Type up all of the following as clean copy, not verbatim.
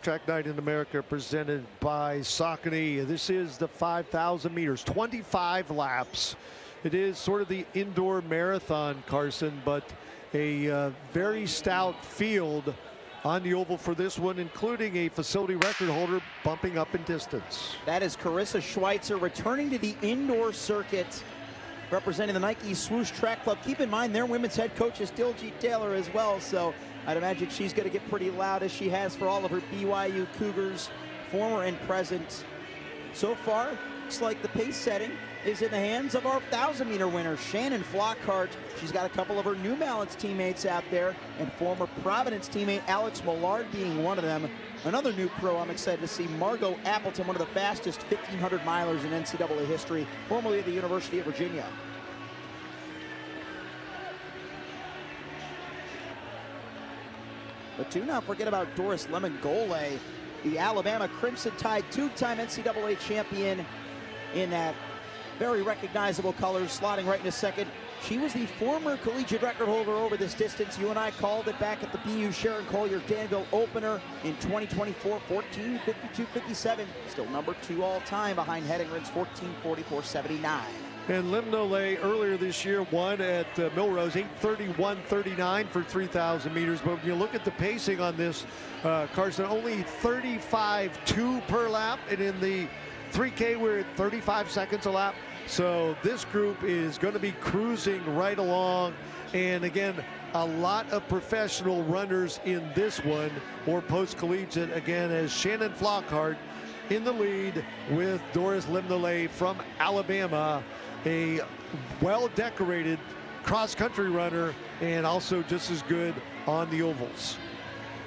Track Night in America presented by Saucony. This is the 5,000 meters, 25 laps. It is sort of the indoor marathon, Carson, but a very stout field on the oval for this one, including a facility record holder bumping up in distance. That is Karissa Schweizer returning to the indoor circuit, representing the Nike Swoosh Track Club. Keep in mind, their women's head coach is Diljeet Taylor as well, so I'd imagine she's going to get pretty loud, as she has for all of her BYU Cougars, former and present. So far, looks like the pace setting is in the hands of our 1,000-meter winner, Shannon Flockhart. She's got a couple of her New Balance teammates out there, and former Providence teammate Alex Millard being one of them. Another new pro I'm excited to see, Margot Appleton, one of the fastest 1,500 milers in NCAA history, formerly at the University of Virginia. But do not forget about Doris Lemngole, the Alabama Crimson Tide two-time NCAA champion in that very recognizable colors, slotting right in a second. She was the former collegiate record holder over this distance. You and I called it back at the BU Sharon Collier Danville opener in 2024, 14:52.57. Still number 2 all time behind Headingren's 14:44.79. And Lemngole earlier this year won at Millrose, 8:31.39 for 3,000 meters. But when you look at the pacing on this, Carson, only 35.2 per lap. And in the 3K, we're at 35 seconds a lap. So this group is going to be cruising right along. And again, a lot of professional runners in this one, or post-collegiate, again, as Shannon Flockhart in the lead with Doris Lemngole from Alabama, a well-decorated cross-country runner and also just as good on the ovals.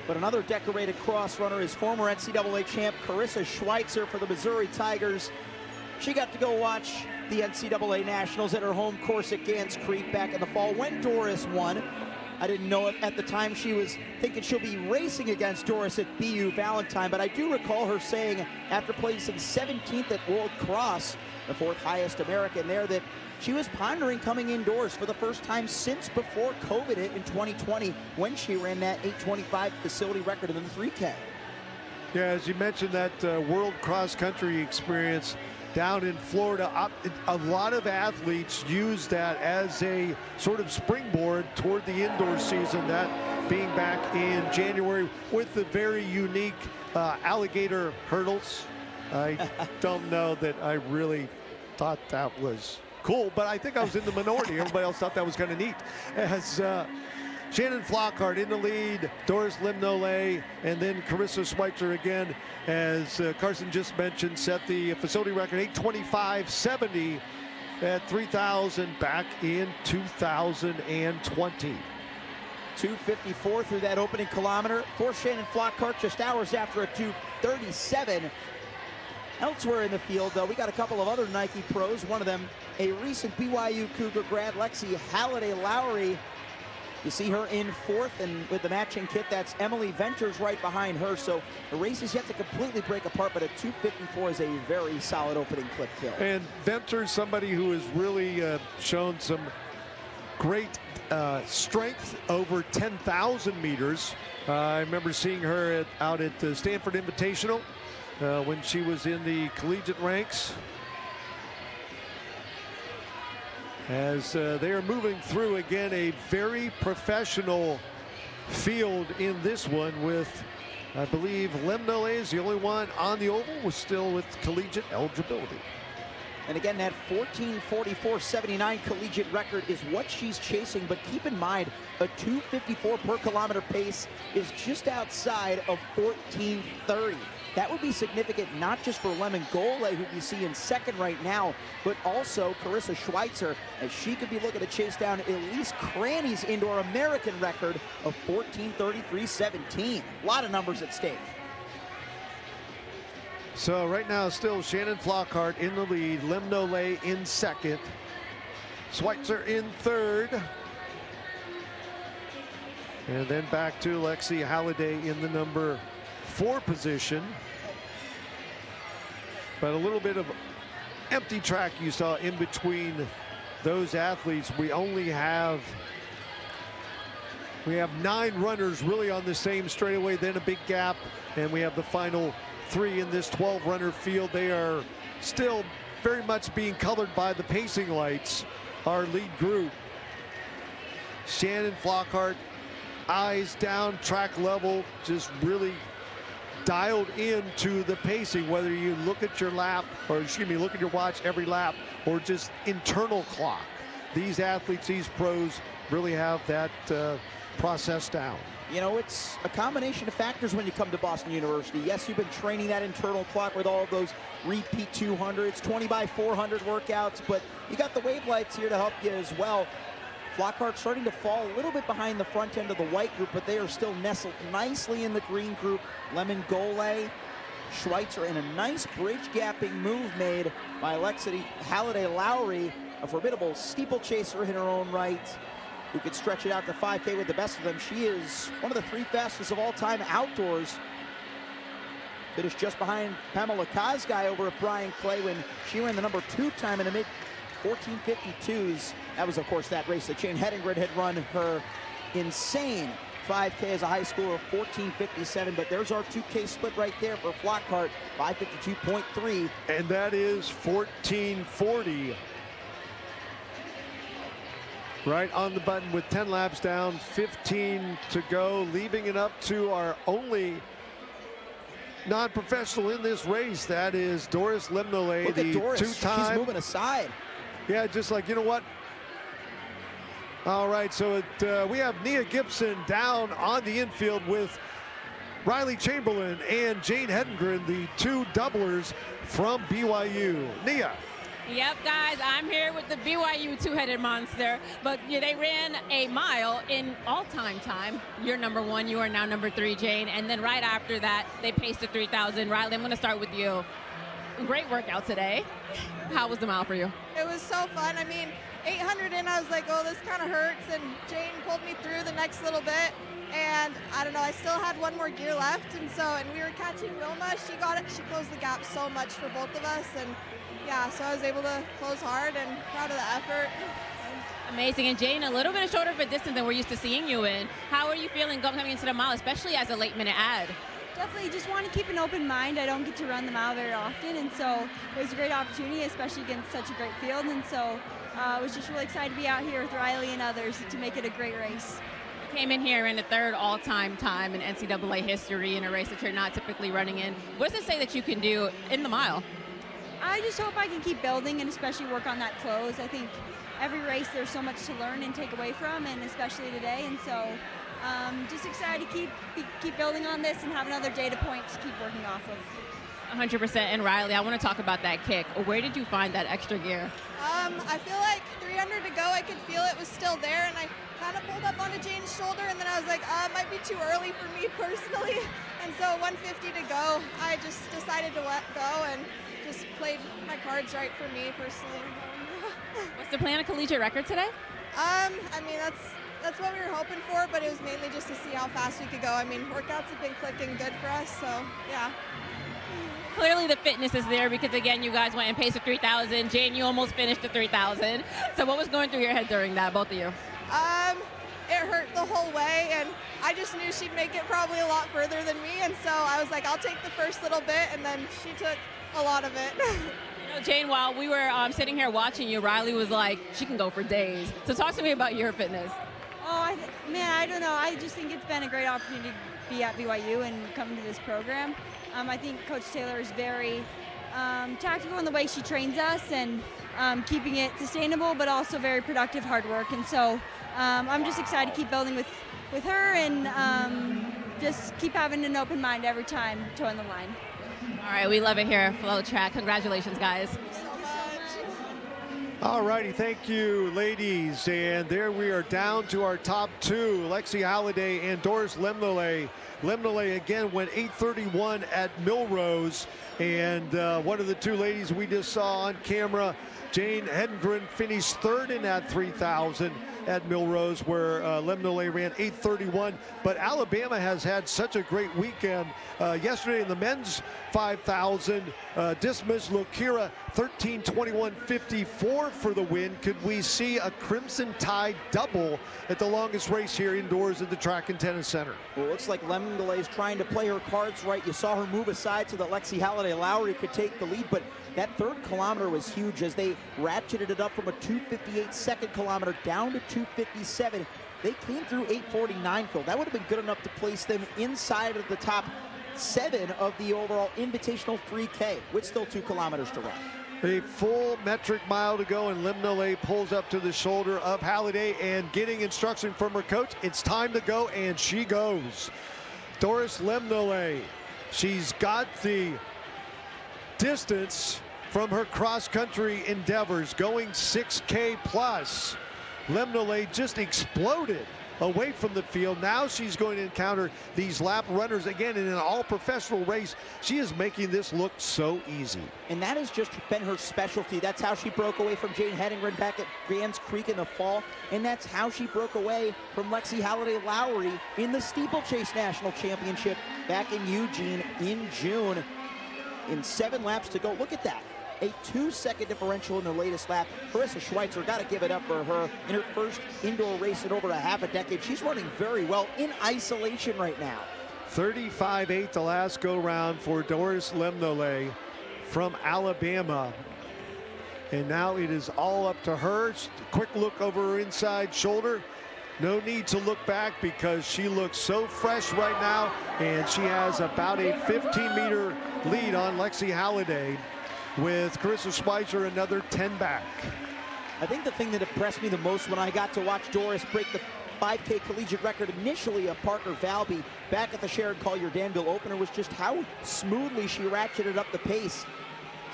But another decorated cross runner is former NCAA champ Karissa Schweizer for the Missouri Tigers. She got to go watch the NCAA Nationals at her home course at Gans Creek back in the fall when Doris won. I didn't know it at the time. She was thinking she'll be racing against Doris at BU Valentine, but I do recall her saying after placing 17th at World Cross, the 4th highest American there, that she was pondering coming indoors for the first time since before COVID hit in 2020, when she ran that 8:25 facility record in the 3K. Yeah, as you mentioned, that world cross-country experience down in Florida, a lot of athletes use that as a sort of springboard toward the indoor season, that being back in January with the very unique alligator hurdles. I don't know that I really thought that was cool, but I think I was in the minority. Everybody else thought that was kind of neat. As Shannon Flockhart in the lead, Doris Lemngole, and then Karissa Schweizer again, as Carson just mentioned, set the facility record 8:25.70 at 3,000 back in 2020. 2:54 through that opening kilometer for Shannon Flockhart, just hours after a 2:37. Elsewhere in the field, though, we got a couple of other Nike pros. One of them, a recent BYU Cougar grad, Lexi Halliday-Lowry. You see her in 4th, and with the matching kit, that's Emily Venters right behind her. So the race is yet to completely break apart, but a 2:54 is a very solid opening clip kill. And Venters, somebody who has really shown some great strength over 10,000 meters. I remember seeing her out at the Stanford Invitational when she was in the collegiate ranks. As they are moving through, again, a very professional field in this one with, I believe, Lemngole is the only one on the oval was still with collegiate eligibility. And again, that 14:44.79 collegiate record is what she's chasing, but keep in mind, a 2:54 per kilometer pace is just outside of 14:30. That would be significant not just for Lemngole, who you see in 2nd right now, but also Karissa Schweizer, as she could be looking to chase down Elise Cranny's indoor American record of 14:33.17. A lot of numbers at stake. So right now, still Shannon Flockhart in the lead, Lemngole in 2nd, Schweizer in 3rd, and then back to Lexi Halliday in the number 4 position. But a little bit of empty track you saw in between those athletes. We only have We have 9 runners really on the same straightaway, then a big gap, and we have the final 3 in this 12-runner field. They are still very much being colored by the pacing lights, our lead group. Shannon Flockhart, eyes down, track level, just really dialed into the pacing, whether you look at your lap, or excuse me, look at your watch every lap, or just internal clock. These athletes, these pros really have that process down. You know, it's a combination of factors when you come to Boston University. Yes, you've been training that internal clock with all of those repeat 200s, 20 by 400 workouts, but you got the wave lights here to help you as well. Flockhart starting to fall a little bit behind the front end of the white group, but they are still nestled nicely in the green group. Lemngole, Schweizer, and a nice bridge gapping move made by Alexi Halliday-Lowry, a formidable steeplechaser in her own right, who could stretch it out to 5K with the best of them. She is one of the 3 fastest of all time outdoors. Finished just behind Pamela Kosgei over at Brian Clay when she ran the number 2 time in the mid 14:52s. That was, of course, that race that Jane Hedengren had run her insane 5K as a high score of 14:57. But there's our 2K split right there for Flockhart, 5:52.3. And that is 14:40. Right on the button with 10 laps down, 15 to go, leaving it up to our only non-professional in this race. That is Doris Lemngole, Look at Doris. two-time. She's moving aside. Yeah, just like, you know what? All right, so we have Nia Gibson down on the infield with Riley Chamberlain and Jane Hedengren, the 2 doublers from BYU. Nia. Yep, guys, I'm here with the BYU 2-headed monster, but yeah, they ran a mile in all-time time. You're number 1, you are now number 3, Jane, and then right after that, they paced the 3,000. Riley, I'm going to start with you. Great workout today. How was the mile for you? It was so fun. I mean, 800 in, I was like, oh, this kind of hurts, and Jane pulled me through the next little bit, and I don't know, I still had 1 more gear left, and we were catching Wilma. She got it. She closed the gap so much for both of us, and yeah, so I was able to close hard and proud of the effort. Amazing. And Jane, a little bit shorter of a distance than we're used to seeing you in. How are you feeling coming into the mile, especially as a late-minute add? Definitely just want to keep an open mind. I don't get to run the mile very often, and so it was a great opportunity, especially against such a great field, and so I was just really excited to be out here with Riley and others to make it a great race. You came in here in the 3rd all-time time in NCAA history in a race that you're not typically running in. What does it say that you can do in the mile? I just hope I can keep building and especially work on that close. I think every race there's so much to learn and take away from, and especially today, and so just excited to keep building on this and have another data point to keep working off of. 100%. And Riley, I want to talk about that kick. Where did you find that extra gear? I feel like 300 to go, I could feel it was still there, and I kind of pulled up onto Jane's shoulder, and then I was like, it might be too early for me personally, and so 150 to go, I just decided to let go and just played my cards right for me personally. What's the plan, a collegiate record today? I mean, that's what we were hoping for, but it was mainly just to see how fast we could go. I mean, workouts have been clicking good for us, so yeah. Clearly the fitness is there because, again, you guys went and paced the 3,000. Jane, you almost finished the 3,000. So what was going through your head during that, both of you? It hurt the whole way, and I just knew she'd make it probably a lot further than me, and so I was like, I'll take the first little bit, and then she took a lot of it. You know, Jane, while we were sitting here watching you, Riley was like, she can go for days. So talk to me about your fitness. Oh, man, I don't know. I just think it's been a great opportunity to be at BYU and come to this program. I think Coach Taylor is very tactical in the way she trains us and keeping it sustainable, but also very productive hard work. And so I'm just excited to keep building with her and just keep having an open mind every time toeing the line. All right, we love it here at FloTrack. Congratulations, guys. All righty, thank you, ladies. And there we are down to our top 2, Alexi Halliday and Doris Lemngole. Lemngole again went 8:31 at Millrose, and one of the 2 ladies we just saw on camera, Jane Hedengren, finished 3rd in that 3,000. at Millrose, where Lemngole ran 8:31. But Alabama has had such a great weekend. Yesterday in the men's 5,000, Dismiss Lokira 13:21.54 for the win. Could we see a Crimson Tide double at the longest race here indoors at the Track and Tennis Center? Well, it looks like Lemngole is trying to play her cards right. You saw her move aside so that Lexi Halliday-Lowry could take the lead, but that third kilometer was huge as they ratcheted it up from a 2:58 second kilometer down to 2:57. They came through 8:49, Phil. That would have been good enough to place them inside of the top 7 of the overall Invitational 3K with still 2 kilometers to run. A full metric mile to go, and Lemngole pulls up to the shoulder of Halliday and getting instruction from her coach. It's time to go, and she goes. Doris Lemngole, she's got the distance from her cross-country endeavors, going 6K plus. Lemngole just exploded away from the field. Now she's going to encounter these lap runners again in an all-professional race. She is making this look so easy. And that has just been her specialty. That's how she broke away from Jane Hedingren back at Grands Creek in the fall. And that's how she broke away from Lexi Halliday-Lowry in the Steeplechase National Championship back in Eugene in June. In 7 laps to go. Look at that. A 2-second differential in the latest lap. Karissa Schweizer, got to give it up for her in her first indoor race in over a half a decade. She's running very well in isolation right now. 35.8 the last go round for Doris Lemngole from Alabama. And now it is all up to her. Quick look over her inside shoulder. No need to look back because she looks so fresh right now, and she has about a 15-meter lead on Lexi Halliday, with Karissa Schweizer another 10 back. I think the thing that impressed me the most when I got to watch Doris break the 5K collegiate record initially of Parker Valby back at the Sharon Collier Danville opener was just how smoothly she ratcheted up the pace.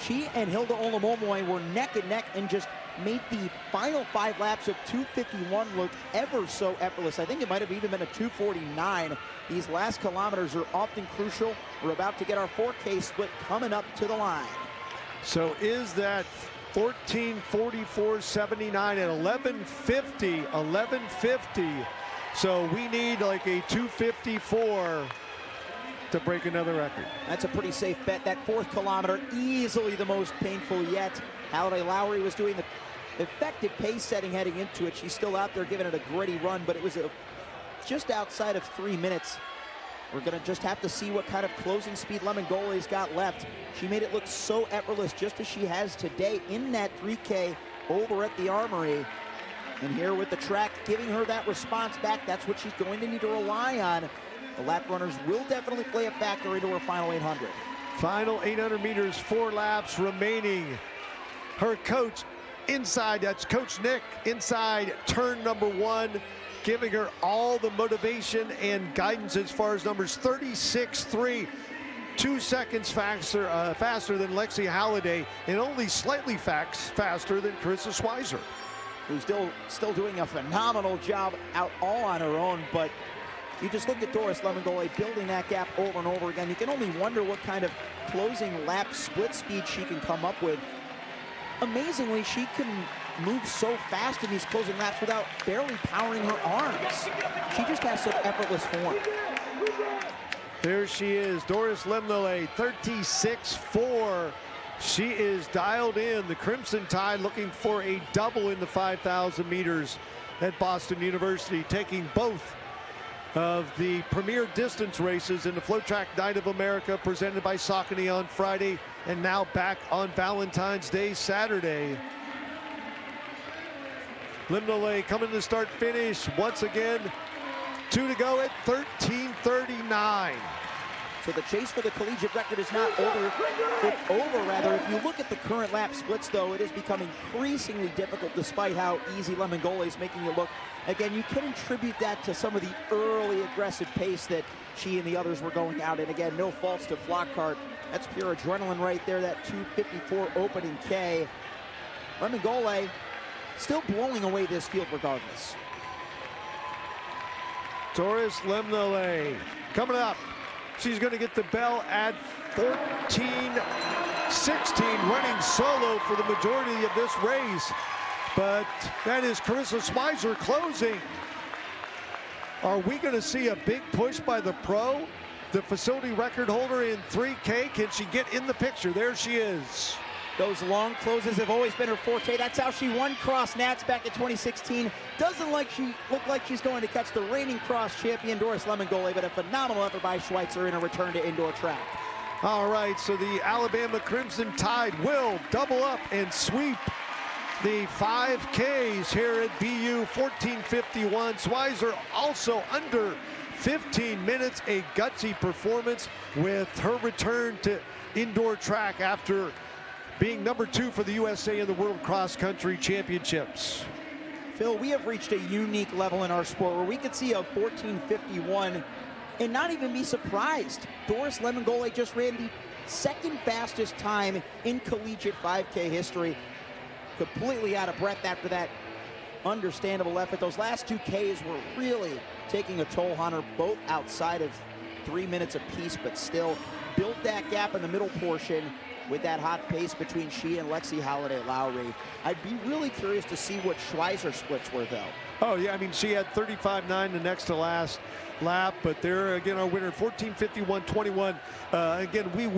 She and Hilda Olamomoy were neck and neck and just made the final 5 laps of 2:51 look ever so effortless. I think it might have even been a 2:49. These last kilometers are often crucial. We're about to get our 4K split coming up to the line. So is that 14:44.79 at 11:50. So we need like a 2:54 to break another record. That's a pretty safe bet. That 4th kilometer, easily the most painful yet. Halliday-Lowry was doing the effective pace setting heading into it. She's still out there giving it a gritty run, but it was just outside of 3 minutes. We're gonna just have to see what kind of closing speed Lemngole's got left. She made it look so effortless, just as she has today in that 3K over at the Armory. And here with the track giving her that response back, that's what she's going to need to rely on. The lap runners will definitely play a factor into her final 800. Final 800 meters, 4 laps remaining. Her coach inside, that's Coach Nick, inside turn number 1, giving her all the motivation and guidance as far as numbers. 36.3, 2 seconds faster than Lexi Halliday, and only slightly faster than Karissa Schweizer, who's still doing a phenomenal job out all on her own. But you just look at Doris Lemngole building that gap over and over again. You can only wonder what kind of closing lap split speed she can come up with. Amazingly, she can move so fast in these closing laps without barely powering her arms. She just has such effortless form. There she is, Doris Lemngole, 36.4. She is dialed in. The Crimson Tide looking for a double in the 5,000 meters at Boston University, taking both of the premier distance races in the FloTrack Night of America presented by Saucony on Friday, and now back on Valentine's Day Saturday. Lemngole coming to start finish once again. 2 to go at 13:39. So the chase for the collegiate record is not over. It's over, rather. If you look at the current lap splits, though, it is becoming increasingly difficult despite how easy Lemngole is making it look. Again, you can attribute that to some of the early aggressive pace that she and the others were going out. And again, no faults to Flockhart. That's pure adrenaline right there, that 2:54 opening K. Lemngole still blowing away this field regardless. Doris Lemngole coming up. She's going to get the bell at 14:16, running solo for the majority of this race. but that is Karissa Schweizer closing. Are we going to see a big push by the pro? The facility record holder in 3K, can she get in the picture? There she is. Those long closes have always been her forte. That's how she won Cross Nats back in 2016. Doesn't look like she's going to catch the reigning cross champion Doris Lemngole, but a phenomenal effort by Schweizer in a return to indoor track. All right, so the Alabama Crimson Tide will double up and sweep the 5Ks here at BU 14:51. Schweizer also under 15 minutes, a gutsy performance with her return to indoor track after being #2 for the USA in the World Cross Country Championships. Phil, we have reached a unique level in our sport where we could see a 14:51 and not even be surprised. Doris Lemngole just ran the second fastest time in collegiate 5K history. Completely out of breath after that understandable effort. Those last 2Ks were really taking a toll on her, both outside of 3 minutes apiece, but still built that gap in the middle portion with that hot pace between she and Lexi Holliday-Lowry. I'd be really curious to see what Schweizer splits were, though. Oh, yeah, I mean, she had 35.9 the next to last lap, but there, again, our winner, 14:51.21. Again, we